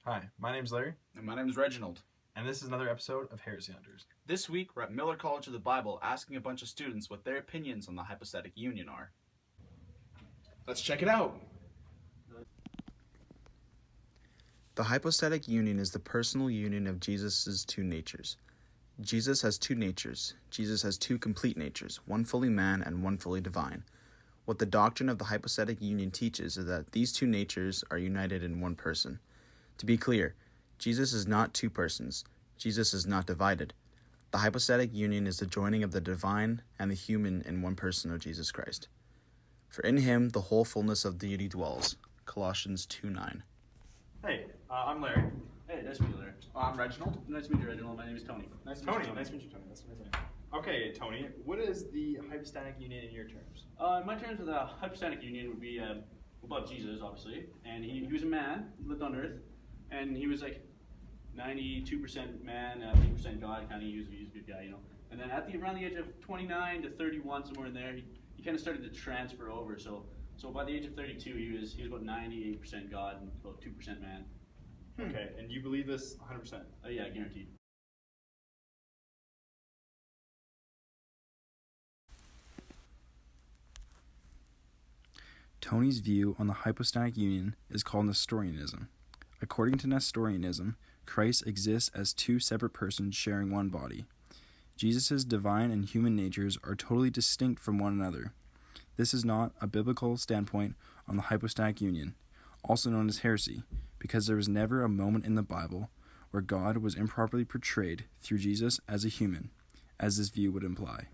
Hi, my name's Larry. And my name is Reginald. And this is another episode of Heresy Hunters. This week, we're at Millar College of the Bible asking a bunch of students what their opinions on the hypostatic union are. Let's check it out. The hypostatic union is the personal union of Jesus' two natures. Jesus has two natures. Jesus has two complete natures, one fully man and one fully divine. What the doctrine of the hypostatic union teaches is that these two natures are united in one person. To be clear, Jesus is not two persons. Jesus is not divided. The hypostatic union is the joining of the divine and the human in one person of Jesus Christ. For in him the whole fullness of deity dwells. Colossians 2:9. Hey, I'm Larry. Hey, nice to meet you, Larry. I'm Reginald. Nice to meet you, Reginald. My name is Tony. Nice to meet you, Tony. That's amazing. Okay, Tony, what is the hypostatic union in your terms? My terms of the hypostatic union would be about Jesus, obviously, and he was a man, lived on earth, and he was like 92% man, 8% God. Kind of he was a good guy, you know. And then around the age of 29 to 31, somewhere in there, he kind of started to transfer over. So by the age of 32, he was about 98% God and about 2% man. Okay, and you believe this 100%? Yeah, guaranteed. Tony's view on the hypostatic union is called Nestorianism. According to Nestorianism, Christ exists as two separate persons sharing one body. Jesus' divine and human natures are totally distinct from one another. This is not a biblical standpoint on the hypostatic union, also known as heresy, because there was never a moment in the Bible where God was improperly portrayed through Jesus as a human, as this view would imply.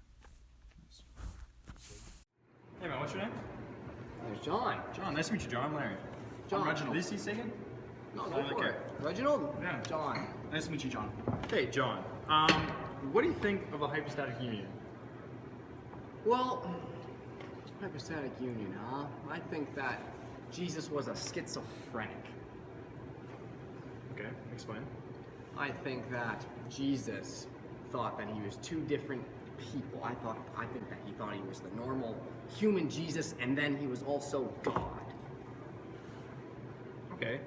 Hey man, what's your name? There's John. John, nice to meet you, John. I'm Larry. John. I'm Reginald. Is he singing? No, go for okay. it. Reginald? Yeah. John. Nice to meet you, John. Hey, John. What do you think of a hypostatic union? Well, hypostatic union, huh? I think that Jesus was a schizophrenic. Okay, explain. I think that Jesus thought that he was two different people. I think that he thought he was the normal human Jesus, and then he was also God. Okay.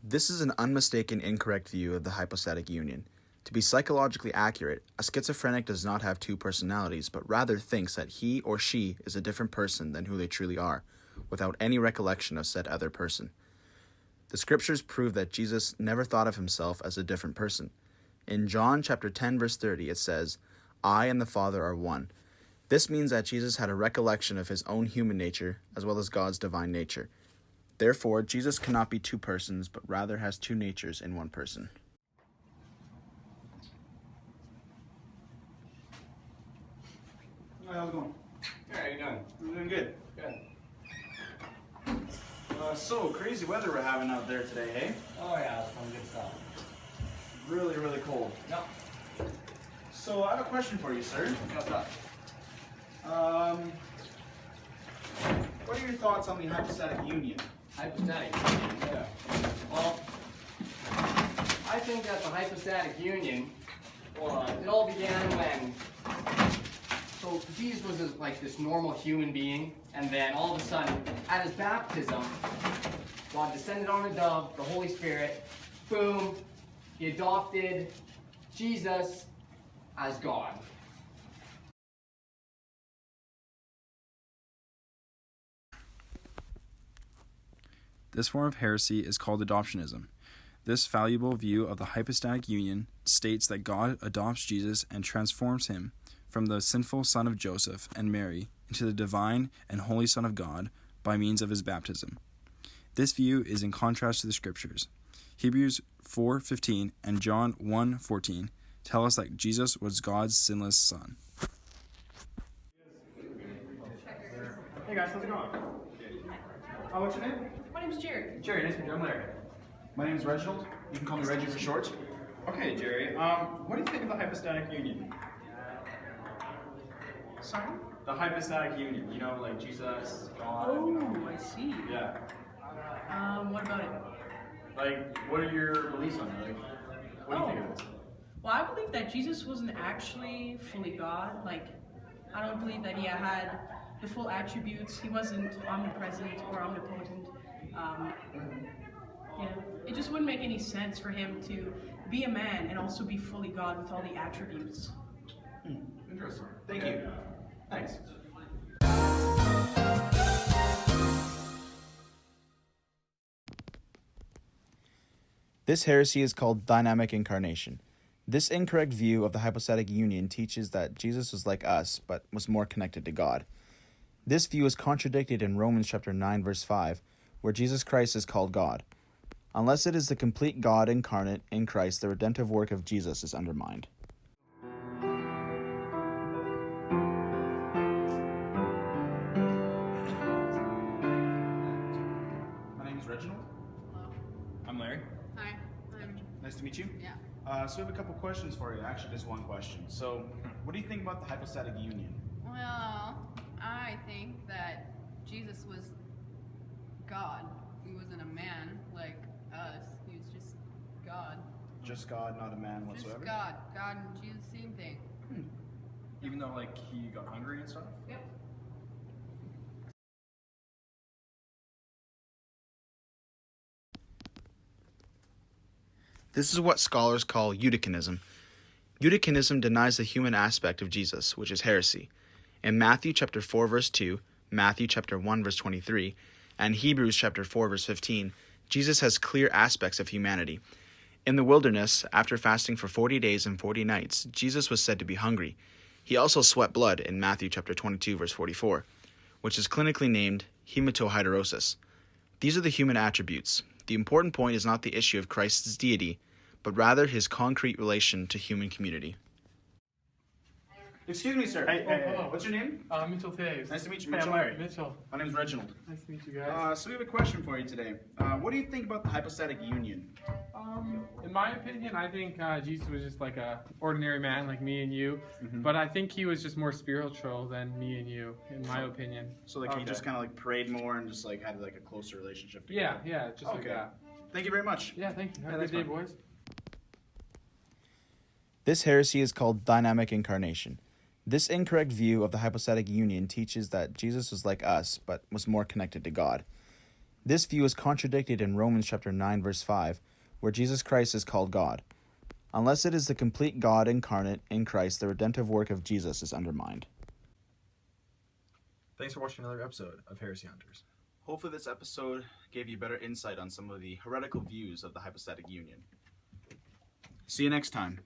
This is an unmistaken incorrect view of the hypostatic union. To be psychologically accurate, a schizophrenic does not have two personalities, but rather thinks that he or she is a different person than who they truly are, without any recollection of said other person. The scriptures prove that Jesus never thought of himself as a different person. In John chapter 10, verse 30, it says, "I and the Father are one." This means that Jesus had a recollection of his own human nature as well as God's divine nature. Therefore, Jesus cannot be two persons, but rather has two natures in one person. How's it going? How are you doing? I'm doing good. Good. So, crazy weather we're having out there today, hey? Oh yeah, that's some good stuff. Really, really cold. Yep. So, I have a question for you, sir. What's up? What are your thoughts on the hypostatic union? Hypostatic union, yeah. Well, I think that the hypostatic union, it all began when, so Jesus was like this normal human being, and then all of a sudden, at his baptism, God descended on a dove, the Holy Spirit, boom, he adopted Jesus as God. This form of heresy is called adoptionism. This valuable view of the hypostatic union states that God adopts Jesus and transforms him from the sinful son of Joseph and Mary into the divine and holy Son of God by means of his baptism. This view is in contrast to the scriptures. Hebrews 4:15 and John 1:14 tell us that Jesus was God's sinless son. Hey guys, how's it going? What's your name? My name's Jerry. Jerry, nice to meet you. I'm Larry. My name is Reginald. You can call me Reggie for short. Okay, Jerry. What do you think of the hypostatic union? Sorry? The hypostatic union. You know, like Jesus, God. Oh, I see. Yeah. What about it? Like, what are your beliefs on it? Like, what do you think of this? Well, I believe that Jesus wasn't actually fully God. Like, I don't believe that he had the full attributes. He wasn't omnipresent or omnipotent. Yeah, it just wouldn't make any sense for him to be a man and also be fully God with all the attributes. Interesting. Thank you. Thanks. This heresy is called dynamic incarnation. This incorrect view of the hypostatic union teaches that Jesus was like us, but was more connected to God. This view is contradicted in Romans chapter 9, verse 5, where Jesus Christ is called God. Unless it is the complete God incarnate in Christ, the redemptive work of Jesus is undermined. My name is Reginald. I'm Larry. Hi, I'm, Nice to meet you. yeah. So we have a couple questions for you. Actually, just one question. So, what do you think about the hypostatic union? Well, I think that Jesus was God. He wasn't a man like us. He was just God. Just God, not a man whatsoever? Just God. God and Jesus, same thing. Even though like he got hungry and stuff? Yep. This is what scholars call Eutychianism. Eutychianism denies the human aspect of Jesus, which is heresy. In Matthew chapter 4 verse 2, Matthew chapter 1 verse 23, and Hebrews chapter 4 verse 15, Jesus has clear aspects of humanity. In the wilderness, after fasting for 40 days and 40 nights, Jesus was said to be hungry. He also sweat blood in Matthew chapter 22 verse 44, which is clinically named hematohydrosis. These are the human attributes. The important point is not the issue of Christ's deity, but rather his concrete relation to human community. Excuse me, sir. Hey, Hey, what's your name? Mitchell Taves. Nice to meet you, Hey, Mitchell. I'm Larry. Mitchell. My name's Reginald. Nice to meet you guys. So we have a question for you today. What do you think about the hypostatic union? In my opinion, I think Jesus was just like a ordinary man like me and you, but I think he was just more spiritual than me and you, in my opinion. So like he Okay. just kind of like prayed more and just like had like a closer relationship Yeah, together. yeah, just like Okay. that. Thank you very much. Yeah, thank you. Have Yeah, a that's good day, fine. boys. This heresy is called dynamic incarnation. This incorrect view of the hypostatic union teaches that Jesus was like us, but was more connected to God. This view is contradicted in Romans chapter 9 verse 5, where Jesus Christ is called God. Unless it is the complete God incarnate in Christ, the redemptive work of Jesus is undermined. Thanks for watching another episode of Heresy Hunters. Hopefully this episode gave you better insight on some of the heretical views of the hypostatic union. See you next time.